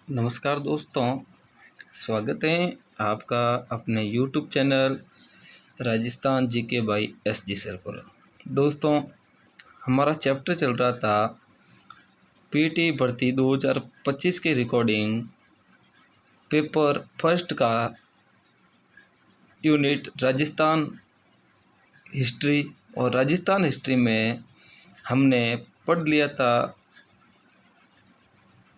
नमस्कार दोस्तों, स्वागत है आपका अपने YouTube channel Rajasthan GK by SG sir पर। दोस्तों, हमारा चैप्टर चल रहा था पीटी भर्ती 2025 की रिकॉर्डिंग पेपर फर्स्ट का यूनिट राजस्थान हिस्ट्री। और राजस्थान हिस्ट्री में हमने पढ़ लिया था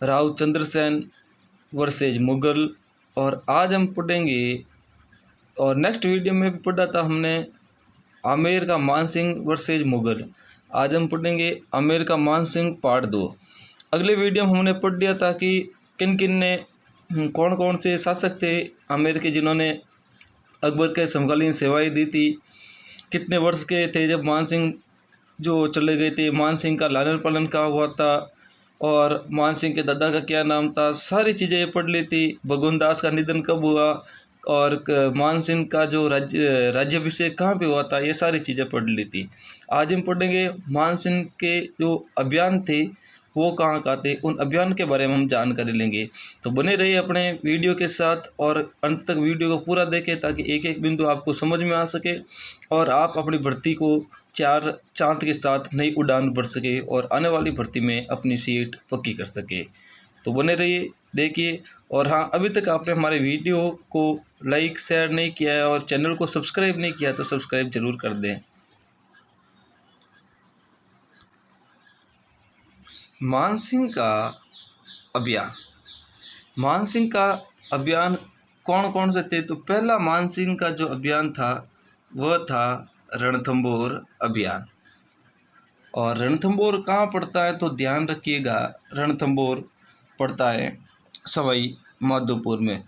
राव चंद्रसेन वर्सेज मुग़ल, और आज हम पढ़ेंगे और नेक्स्ट वीडियो में भी पढ़ा था हमने आमेर का मानसिंह वर्सेज मुग़ल। आज हम पढ़ेंगे आमेर का मानसिंह पार्ट 2। अगले वीडियो में हमने पढ़ लिया था कि किन किन ने कौन कौन से शासक थे आमेर के जिन्होंने अकबर के समकालीन सेवाएं दी थी, कितने वर्ष के थे जब मानसिंह जो चले गए थे, मानसिंह का लालन पालन कहाँ हुआ था, और मानसिंह के दादा का क्या नाम था। सारी चीज़ें ये पढ़ ली थी। भगवान दास का निधन कब हुआ और मानसिंह का जो राज्याभिषेक कहाँ पे हुआ था, ये सारी चीज़ें पढ़ ली थी। आज हम पढ़ेंगे मानसिंह के जो अभियान थे वो कहाँ कहाँ थे, उन अभियान के बारे में हम जानकारी लेंगे। तो बने रहिए अपने वीडियो के साथ और अंत तक वीडियो को पूरा देखें ताकि एक एक बिंदु आपको समझ में आ सके और आप अपनी भर्ती को चार चांद के साथ नई उड़ान भर सके और आने वाली भर्ती में अपनी सीट पक्की कर सके। तो बने रहिए, देखिए। और हाँ, अभी तक आपने हमारे वीडियो को लाइक शेयर नहीं किया है और चैनल को सब्सक्राइब नहीं किया तो सब्सक्राइब जरूर कर दें। मानसिंह का अभियान। मानसिंह का अभियान कौन कौन से थे? तो पहला मानसिंह का जो अभियान था वह था रणथंभौर अभियान। और रणथंभौर कहाँ पड़ता है? तो ध्यान रखिएगा, रणथंभौर पड़ता है सवाई माधोपुर में।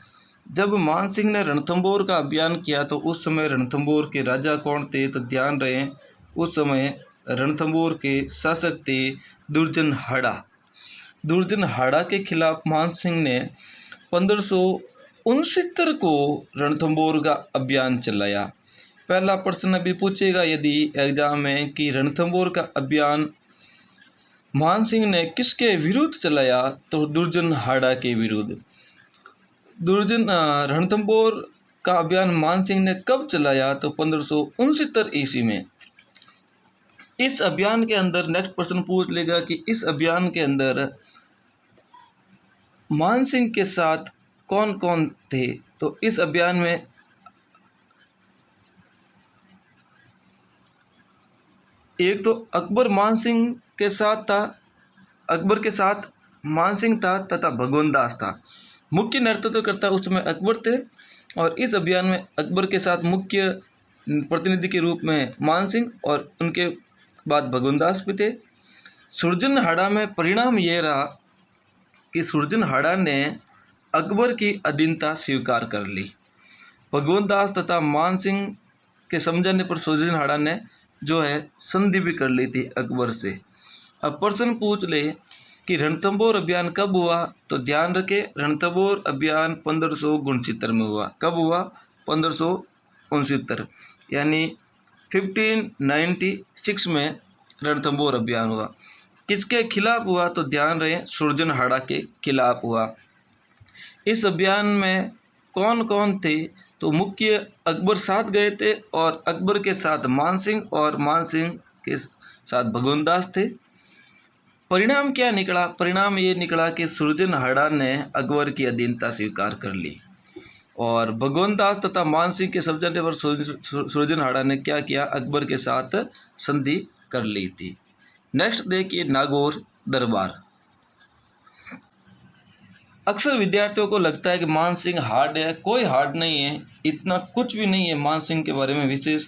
जब मानसिंह ने रणथंभौर का अभियान किया तो उस समय रणथंभौर के राजा कौन थे? तो ध्यान रहे, उस समय रणथंभौर के शासक थे दुर्जन हाड़ा। दुर्जन हाड़ा के खिलाफ मानसिंह ने 1569 को रणथंभौर का अभियान चलाया। पहला प्रश्न अभी पूछेगा यदि एग्जाम में कि रणथंभौर का अभियान मानसिंह ने किसके विरुद्ध चलाया? तो दुर्जन हाड़ा के विरुद्ध। रणथंभौर का अभियान मानसिंह ने कब चलाया? तो 1569 ईस्वी में। इस अभियान के अंदर नेक्स्ट प्रश्न पूछ लेगा कि इस अभियान के अंदर मानसिंह के साथ कौन कौन थे? तो इस अभियान में एक तो अकबर मानसिंह के साथ था, अकबर के साथ मानसिंह था तथा भगवान दास था। मुख्य नेतृत्व करता उस समय अकबर थे और इस अभियान में अकबर के साथ मुख्य प्रतिनिधि के रूप में मानसिंह और उनके बाद भगवान दास भी थे। सुरजन हाड़ा में परिणाम ये रहा कि सुरजन हाड़ा ने अकबर की अधीनता स्वीकार कर ली। भगवान दास तथा मानसिंह के समझाने पर सुरजन हाड़ा ने जो है संधि भी कर ली थी अकबर से। अब प्रश्न पूछ ले कि रणथंभौर अभियान कब हुआ? तो ध्यान रखें, रणथंभौर अभियान 1569 में हुआ। कब हुआ? 1569 यानी 1596 में रणथंभौर अभियान हुआ। किसके खिलाफ हुआ? तो ध्यान रहे, सुरजन हाड़ा के खिलाफ हुआ। इस अभियान में कौन कौन थे? तो मुख्य अकबर साथ गए थे और अकबर के साथ मानसिंह और मानसिंह के साथ भगवान दास थे। परिणाम क्या निकला? परिणाम ये निकला कि सुरजन हाड़ा ने अकबर की अधीनता स्वीकार कर ली और भगवान दास तथा मानसिंह के समझाने पर सुरजन हाड़ा ने क्या किया? अकबर के साथ संधि कर ली थी। नेक्स्ट देखिए, नागौर दरबार। अक्सर विद्यार्थियों को लगता है कि मानसिंह हार्ड है, कोई हार्ड नहीं है, इतना कुछ भी नहीं है मानसिंह के बारे में विशेष।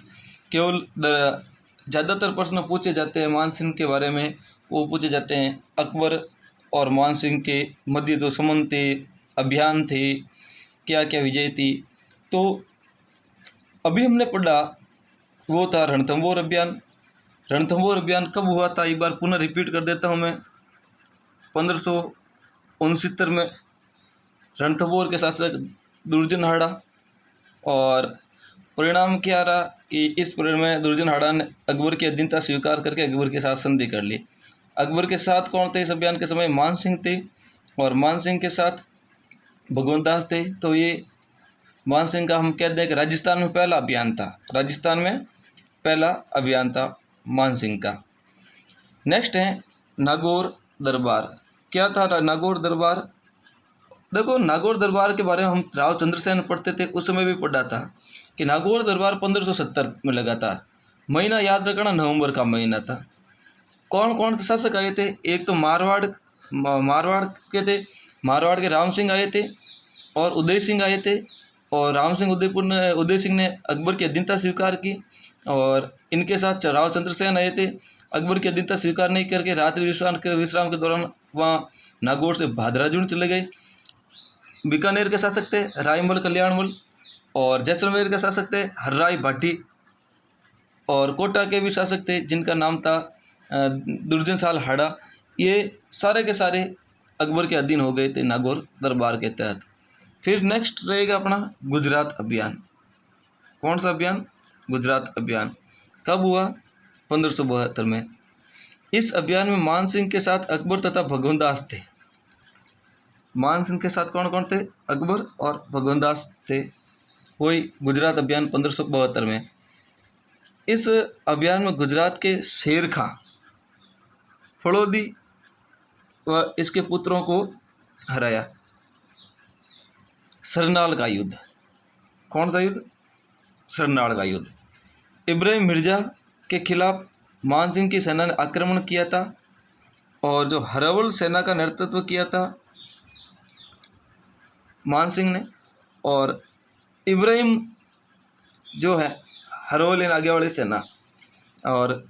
केवल ज़्यादातर प्रश्न पूछे जाते हैं मानसिंह के बारे में, वो पूछे जाते हैं अकबर और मानसिंह के मध्य जो संबंध थे, अभियान थे, क्या क्या विजय थी। तो अभी हमने पढ़ा वो था रणथंभौर अभियान। रणथंभौर अभियान कब हुआ था? एक बार पुनः रिपीट कर देता हूँ मैं। 1569 में रणथंभौर के शासक दुर्जन हाड़ा, और परिणाम क्या रहा कि इस परिणाम में दुर्जन हाड़ा ने अकबर की अधीनता स्वीकार करके अकबर के साथ संधि कर ली। अकबर के साथ कौन थे इस अभियान के समय? मानसिंह थे और मानसिंह के साथ भगवंत दास थे। तो ये मान सिंह का हम कहते हैं कि राजस्थान में पहला अभियान था, राजस्थान में पहला अभियान था मान सिंह का। नेक्स्ट है नागौर दरबार। क्या था नागौर दरबार? देखो, नागौर दरबार के बारे में हम राव चंद्रसेन पढ़ते थे, उस समय भी पढ़ा था कि नागौर दरबार 1570 में लगा था। महीना याद रखना, नवंबर का महीना था। कौन कौन से शासक आए थे? एक तो मारवाड़ के थे, मारवाड़ के राम सिंह आए थे और उदय सिंह आए थे। और राम सिंह उदय सिंह ने अकबर की अधीनता स्वीकार की और इनके साथ राव चंद्रसेन आए थे। अकबर की अधीनता स्वीकार नहीं करके रात्रि विश्राम के दौरान वहाँ नागौर से भादराजून चले गए। बीकानेर के शासक थे रायमल कल्याणमल, और जैसलमेर के शासक थे हर्राय भाटी, और कोटा के भी शासक थे जिनका नाम था दुर्जन साल हाड़ा। ये सारे के सारे अकबर के अधीन हो गए थे नागौर दरबार के तहत। फिर नेक्स्ट रहेगा अपना गुजरात अभियान। कौन सा अभियान? गुजरात अभियान। कब हुआ? 1572 में। इस अभियान में मान सिंह के साथ अकबर तथा भगवंत दास थे। मान सिंह के साथ कौन कौन थे? अकबर और भगवंत दास थे। वही गुजरात अभियान 1572 में। इस अभियान में गुजरात के शेर खां, फड़ौदी व इसके पुत्रों को हराया। सरनाल का युद्ध। कौन सा युद्ध? सरनाल का युद्ध। इब्राहिम मिर्जा के खिलाफ मान सिंह की सेना ने आक्रमण किया था और जो हरावल सेना का नेतृत्व किया था मान सिंह ने, और इब्राहिम जो है हरावल आगे वाली सेना, और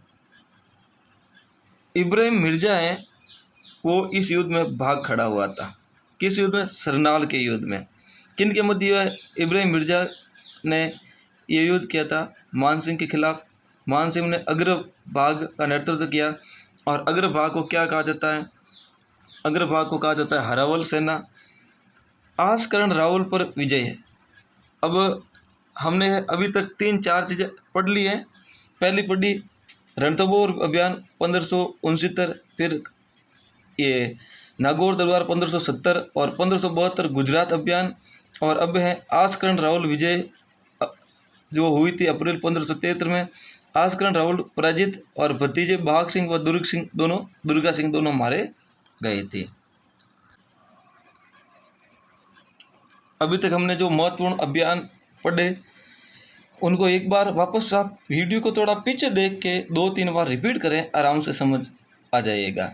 इब्राहिम मिर्जा है वो इस युद्ध में भाग खड़ा हुआ था। किस युद्ध में? सरनाल के युद्ध में। किन के मध्य इब्राहिम मिर्जा ने ये युद्ध किया था? मान सिंह के खिलाफ। मान सिंह ने अग्रभाग का नेतृत्व किया, और अग्रभाग को क्या कहा जाता है? अग्रभाग को कहा जाता है हरावल सेना। आसकरण रावल पर विजय है। अब हमने अभी तक 3-4 चीज़ें पढ़ ली हैं। पहली पढ़ी रणथंभौर अभियान 1569, फिर ये नागौर दरबार 1570 और 1572 गुजरात अभियान, और अब है आसकरण रावल विजय जो हुई थी अप्रैल 1573 में। आसकरण रावल पराजित और भतीजे भाग सिंह व दुर्गा सिंह दोनों मारे गए थे। अभी तक हमने जो महत्वपूर्ण अभियान पढ़े उनको एक बार वापस आप वीडियो को थोड़ा पीछे देख के 2-3 बार रिपीट करें, आराम से समझ आ जाइएगा।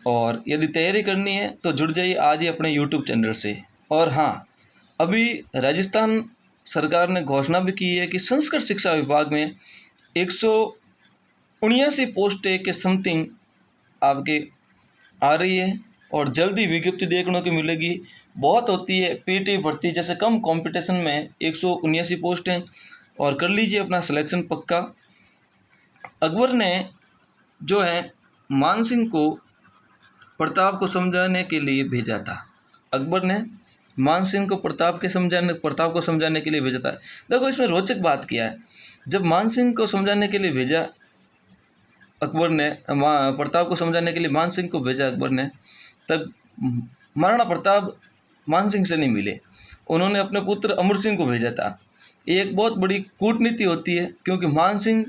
और यदि तैयारी करनी है तो जुड़ जाइए आज ही अपने YouTube चैनल से। और हाँ, अभी राजस्थान सरकार ने घोषणा भी की है कि संस्कृत शिक्षा विभाग में 179 पोस्टें के समथिंग आपके आ रही है, और जल्दी विज्ञप्ति देखने को मिलेगी। बहुत होती है पीटी भर्ती जैसे कम कंपटीशन में 179 पोस्ट हैं, और कर लीजिए अपना सिलेक्शन पक्का। अकबर ने जो है मान सिंह को प्रताप को समझाने के लिए भेजा था। अकबर ने मान सिंह को प्रताप को समझाने के लिए भेजा था। देखो, इसमें रोचक बात क्या है, जब मान सिंह को समझाने के लिए भेजा अकबर ने, प्रताप को समझाने के लिए मान सिंह को भेजा अकबर ने, तब महाराणा प्रताप मान सिंह से नहीं मिले, उन्होंने अपने पुत्र अमर सिंह को भेजा था। ये एक बहुत बड़ी कूटनीति होती है, क्योंकि मान सिंह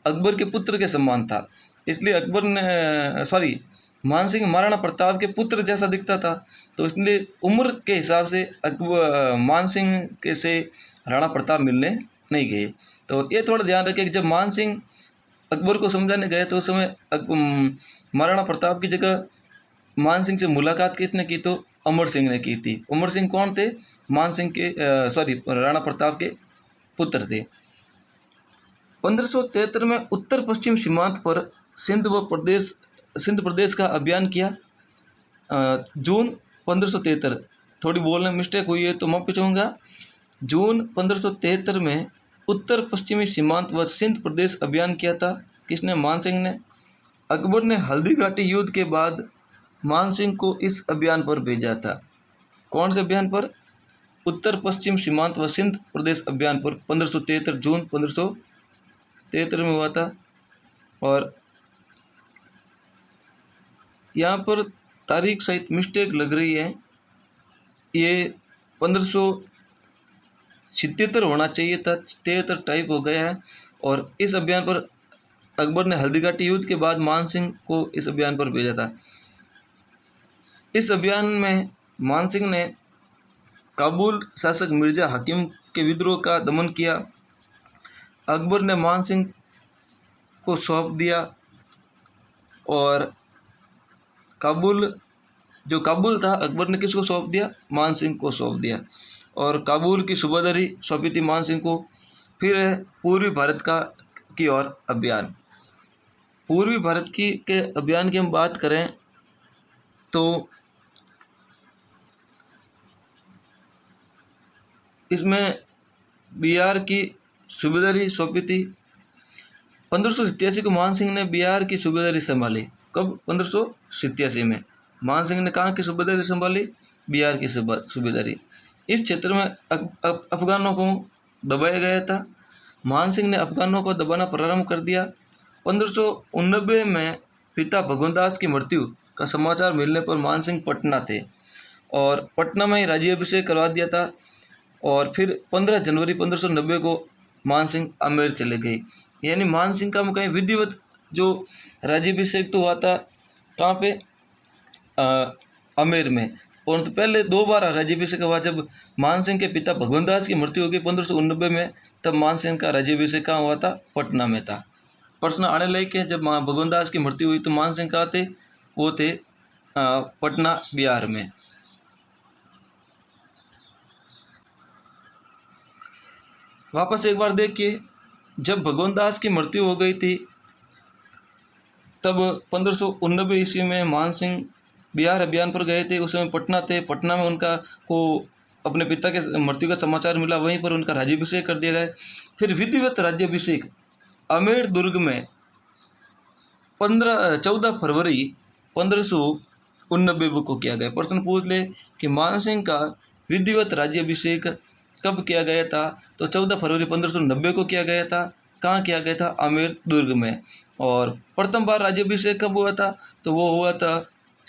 अकबर के पुत्र के समान था, इसलिए मान सिंह महाराणा प्रताप के पुत्र जैसा दिखता था, तो इसलिए उम्र के हिसाब से मान सिंह के से राणा प्रताप मिलने नहीं गए। तो ये थोड़ा ध्यान रखें कि जब मान सिंह अकबर को समझाने गए तो उस समय महाराणा प्रताप की जगह मान सिंह से मुलाकात किसने की? तो अमर सिंह ने की थी। अमर सिंह कौन थे? मान सिंह के राणा प्रताप के पुत्र थे। 1573 में उत्तर पश्चिम सीमांत पर सिंध प्रदेश का अभियान किया। जून 1573, थोड़ी बोलने में मिस्टेक हुई है तो मैं पूछूंगा। जून 1573 में उत्तर पश्चिमी सीमांत व सिंध प्रदेश अभियान किया था। किसने? मान सिंह ने। अकबर ने हल्दी घाटी युद्ध के बाद मान सिंह को इस अभियान पर भेजा था। कौन से अभियान पर? उत्तर पश्चिम सीमांत व सिंध प्रदेश अभियान पर 1573 जून 1573 में हुआ था। और यहाँ पर तारीख सहित मिस्टेक लग रही है, ये 1577 होना चाहिए था, 73 टाइप हो गया है। और इस अभियान पर अकबर ने हल्दीघाटी युद्ध के बाद मानसिंह को इस अभियान पर भेजा था। इस अभियान में मानसिंह ने काबुल शासक मिर्जा हकीम के विद्रोह का दमन किया। अकबर ने मानसिंह को सौंप दिया और काबुल था, अकबर ने किसको सौंप दिया? मानसिंह को सौंप दिया। और काबुल की सूबादारी सौंपी थी मानसिंह को। फिर है पूर्वी भारत की ओर अभियान। पूर्वी भारत के अभियान की हम बात करें तो इसमें बिहार की सूबेदारी सौंपी थी। 1587 को मानसिंह ने बिहार की सूबेदारी संभाली। कब? 1587 में मानसिंह ने कहाँ की सूबेदारी संभाली? बिहार की सूबेदारी। इस क्षेत्र में अफगानों को दबाया गया था। मानसिंह ने अफगानों को दबाना प्रारंभ कर दिया। 1589 में पिता भगवनदास की मृत्यु का समाचार मिलने पर मानसिंह पटना थे और पटना में ही राज्याभिषेक करवा दिया था। और फिर 15 जनवरी 1590 को मानसिंह आमेर चले गए। यानी मानसिंह का कहीं विधिवत जो राज्याभिषेक तो हुआ था कहाँ पे? आमेर में। परंतु पहले 2 बार राज्याभिषेक हुआ। जब मानसिंह के पिता भगवनदास की मृत्यु हो गई 1589 में, तब मानसिंह का राज्याभिषेक कहाँ हुआ था? पटना में था। प्रश्न आने लगे कि जब भगवनदास की मृत्यु हुई तो मानसिंह कहाँ थे? वो थे पटना, बिहार में। वापस एक बार देखिए, जब भगवनदास की मृत्यु हो गई थी तब 1589 ईस्वी में मानसिंह बिहार अभियान पर गए थे। उस समय पटना थे। पटना में उनका को अपने पिता के मृत्यु का समाचार मिला, वहीं पर उनका राज्याभिषेक कर दिया गया। फिर विधिवत राज्याभिषेक आमेर दुर्ग में 14 फरवरी 1589 को किया गया। प्रश्न पूछ ले कि मानसिंह का विधिवत राज्याभिषेक कब किया गया था? तो 14 फरवरी 1590 को किया गया था। कहाँ किया गया था? आमेर दुर्ग में। और प्रथम बार राज्याभिषेक कब हुआ था? तो वो हुआ था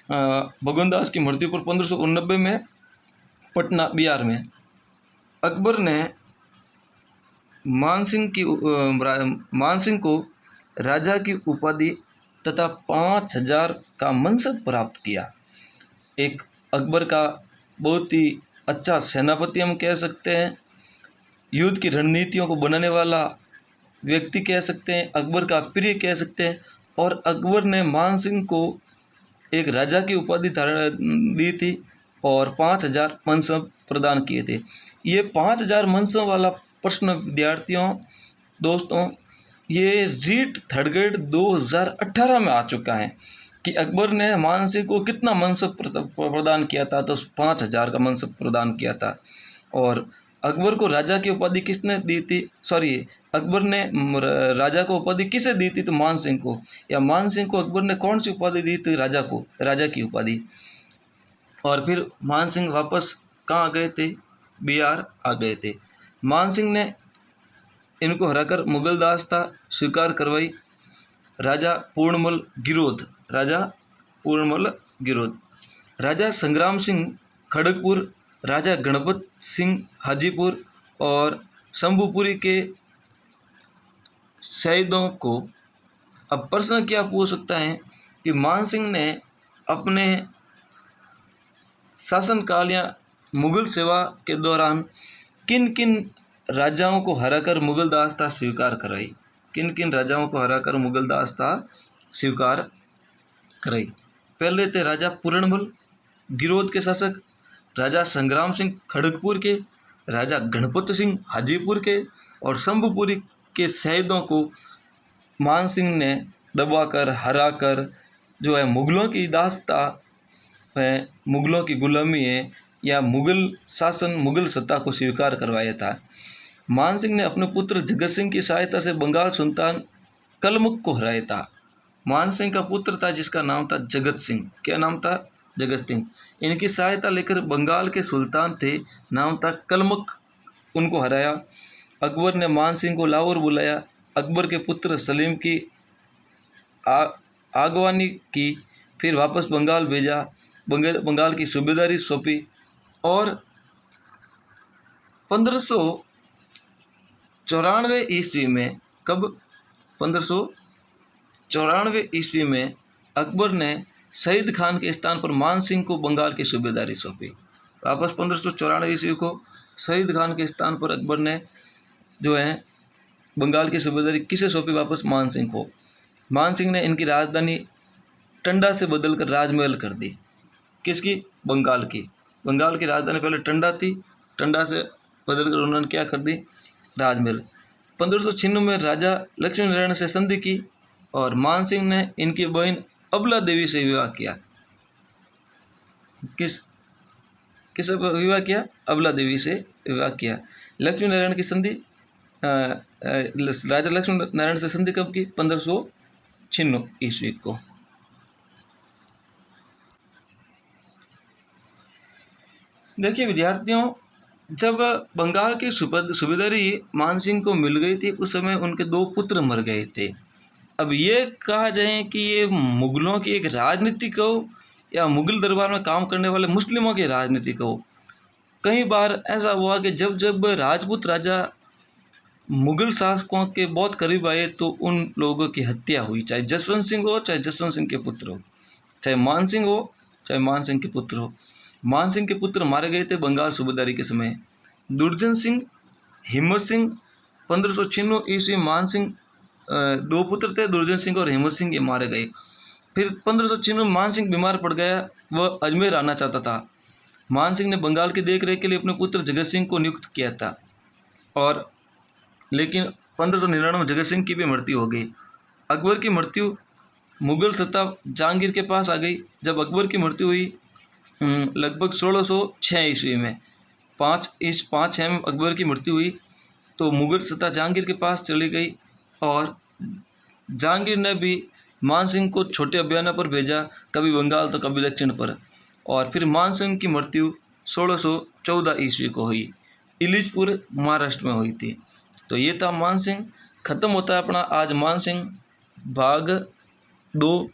भगवनदास की मृत्यु पर 1589 में पटना, बिहार में। अकबर ने मानसिंह को राजा की उपाधि तथा 5000 का मनसब प्राप्त किया। एक अकबर का बहुत ही अच्छा सेनापति हम कह सकते हैं, युद्ध की रणनीतियों को बनाने वाला व्यक्ति कह सकते हैं, अकबर का प्रिय कह सकते हैं। और अकबर ने मानसिंह को एक राजा की उपाधि दी थी और 5000 मनसब प्रदान किए थे। ये 5000 मनसब वाला प्रश्न विद्यार्थियों दोस्तों ये रीट थर्ड ग्रेड 2018 में आ चुका है कि अकबर ने मानसिंह को कितना मनसब प्रदान किया था? तो 5000 का मनसब प्रदान किया था। और अकबर को राजा की उपाधि किसने दी थी? अकबर ने राजा को उपाधि किसे दी थी? तो मानसिंह को। या मानसिंह को अकबर ने कौन सी उपाधि दी थी? राजा को, राजा की उपाधि। और फिर मानसिंह वापस कहाँ आ गए थे? बिहार आ गए थे। मानसिंह ने इनको हराकर मुगल दासता स्वीकार करवाई। राजा पूर्णमल गिरोध, राजा संग्राम सिंह खड़गपुर, राजा गणपत सिंह हाजीपुर और शंभुपुरी के शहीदों को। अब प्रश्न क्या पूछ सकता है कि मानसिंह ने अपने शासनकाल या मुगल सेवा के दौरान किन किन राजाओं को हराकर मुगल दासता स्वीकार कराई? किन किन राजाओं को हराकर मुगल दासता स्वीकार कराई? पहले थे राजा पूर्णमल गिरोध के शासक, राजा संग्राम सिंह खड़गपुर के, राजा गणपत सिंह हाजीपुर के और शंभुपुरी के शहीदों को मानसिंह ने दबाकर हराकर जो है मुगलों की दासता है, मुगलों की गुलामी है या मुगल शासन, मुगल सत्ता को स्वीकार करवाया था। मानसिंह ने अपने पुत्र जगत सिंह की सहायता से बंगाल सुल्तान कलमुख को हराया था। मानसिंह का पुत्र था जिसका नाम था जगत सिंह। क्या नाम था? जगत सिंह। इनकी सहायता लेकर बंगाल के सुल्तान थे, नाम था कलमुख, उनको हराया। अकबर ने मानसिंह को लाहौर बुलाया। अकबर के पुत्र सलीम की आगवानी की, फिर वापस बंगाल भेजा। बंगाल की सूबेदारी सौंपी और 1594 ईस्वी में, कब 1594 ईस्वी में अकबर ने शहीद खान के स्थान पर मान सिंह को बंगाल की सूबेदारी सौंपी। वापस 1594 ईस्वी को शहीद खान के स्थान पर अकबर ने जो है बंगाल की सूबेदारी किसे सौंपी? वापस मान सिंह को। मान सिंह ने इनकी राजधानी टंडा से बदलकर राजमहल कर दी। किसकी? बंगाल की। बंगाल की राजधानी पहले टंडा थी, टंडा से बदलकर उन्होंने क्या कर दी? राजमहल। 1596 में राजा लक्ष्मी नारायण से संधि की और मान सिंह ने इनकी बहन अबला देवी से विवाह किया। किस विवाह किया? अबला देवी से विवाह किया। लक्ष्मी नारायण की संधि राजा लक्ष्मी नारायण से संधि कब की? 1596 ईस्वी को। देखिए विद्यार्थियों, जब बंगाल की सूबेदारी मान सिंह को मिल गई थी उस समय उनके 2 पुत्र मर गए थे। अब ये कहा जाए कि ये मुगलों की एक राजनीति कहो या मुगल दरबार में काम करने वाले मुस्लिमों की राजनीति कहो। कई बार ऐसा हुआ कि जब जब राजपूत राजा मुगल शासकों के बहुत करीब आए तो उन लोगों की हत्या हुई, चाहे जसवंत सिंह हो, चाहे जसवंत सिंह के पुत्र हो, चाहे मान सिंह हो, चाहे मान सिंह के पुत्र हो। मान सिंह के पुत्र मारे गए थे बंगाल सूबेदारी के समय। दुर्जन सिंह, हिम्मत सिंह। 1596 ईस्वी मान सिंह 2 पुत्र थे, दुर्जन सिंह और हिम्मत सिंह, ये मारे गए। फिर 1596 में मान सिंह बीमार पड़ गया, वह अजमेर आना चाहता था। मान सिंह ने बंगाल की देखरेख के लिए अपने पुत्र जगत सिंह को नियुक्त किया था, और लेकिन 1599 में जगत सिंह की भी मृत्यु हो गई। अकबर की मृत्यु, मुगल सत्ता जहांगीर के पास आ गई। जब अकबर की मृत्यु हुई लगभग 1606 ईस्वी में, 5/6 में अकबर की मृत्यु हुई, तो मुगल सत्ता जहांगीर के पास चली गई और जहांगीर ने भी मान सिंह को छोटे अभियानों पर भेजा, कभी बंगाल तो कभी दक्षिण पर। और फिर मान सिंह की मृत्यु 1614 ईस्वी को हुई, इलीचपुर महाराष्ट्र में हुई थी। तो ये था मान सिंह। खत्म होता है अपना आज मान सिंह भाग 2।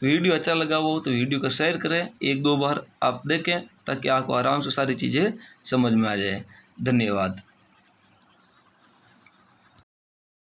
वीडियो अच्छा लगा हो तो वीडियो को शेयर करें, 1-2 बार आप देखें ताकि आपको आराम से सारी चीज़ें समझ में आ जाए। धन्यवाद।